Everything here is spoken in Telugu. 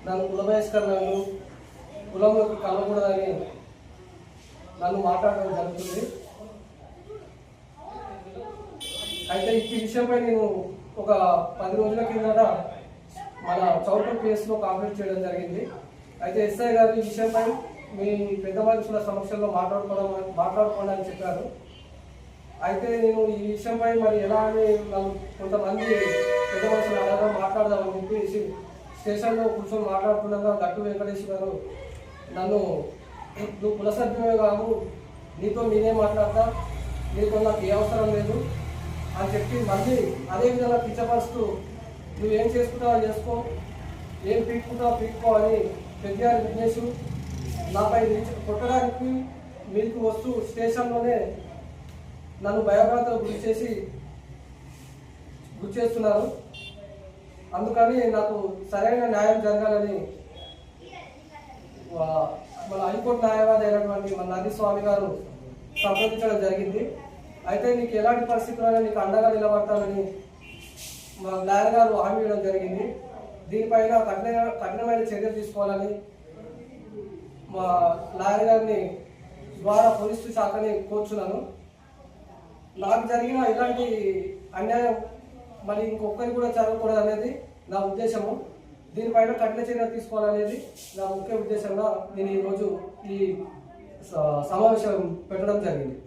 నన్ను కులబహిష్కరణ కులంలోకి కలవకూడదని నన్ను మాట్లాడడం జరుగుతుంది. అయితే ఈ విషయంపై నేను ఒక 10 రోజుల కిందట మన చౌటూర్ కేసులో కాంప్లీట్ చేయడం జరిగింది. అయితే ఎస్ఐ గారు ఈ విషయంపై మీ పెద్ద మనుషుల సమక్షంలో మాట్లాడుకోండి అని చెప్పారు. అయితే నేను ఈ విషయంపై మరి ఎలా అని కొంతమంది పెద్ద మనుషులు అలాగా మాట్లాడదామని చెప్పేసి స్టేషన్లో కూర్చొని మాట్లాడుతుండగా గట్టు వెంకటేష్ గారు నన్ను నువ్వు కులసభ్యమే కాదు, నీతో నేనే మాట్లాడతా, నీతో నాకు ఏ అవసరం లేదు అని చెప్పి మళ్ళీ అదేవిధంగా కించపరుస్తూ నువ్వేం చేసుకుంటావో చేసుకో, ఏం పీక్కుంటావో అని పెద్దారి విఘ్నేష్ నాపై కొట్టడానికి మీకు వస్తూ స్టేషన్లోనే నన్ను భయభ్రాంతకు గురి చేస్తున్నారు. అందుకని నాకు సరైన న్యాయం జరగాలని మన హైకోర్టు న్యాయవాది అయినటువంటి మన నంది స్వామి గారు సంప్రదించడం జరిగింది. అయితే నీకు ఎలాంటి పరిస్థితుల్లో నీకు అండగా నిలబడతానని మా లాయర్ గారు హామీ ఇవ్వడం జరిగింది. దీనిపైన కఠినమైన చర్యలు తీసుకోవాలని మా లాయర్ గారిని ద్వారా పోలీసు శాఖని కోరుచున్నాను. నాకు జరిగిన ఇలాంటి అన్యాయం మరి ఇంకొకరికి కూడా జరగకూడదు అనేది నా ఉద్దేశము. దీనిపైన కఠిన చర్యలు తీసుకోవాలనేది నా ముఖ్య ఉద్దేశంగా నేను ఈరోజు ఈ సమావేశం పెట్టడం జరిగింది.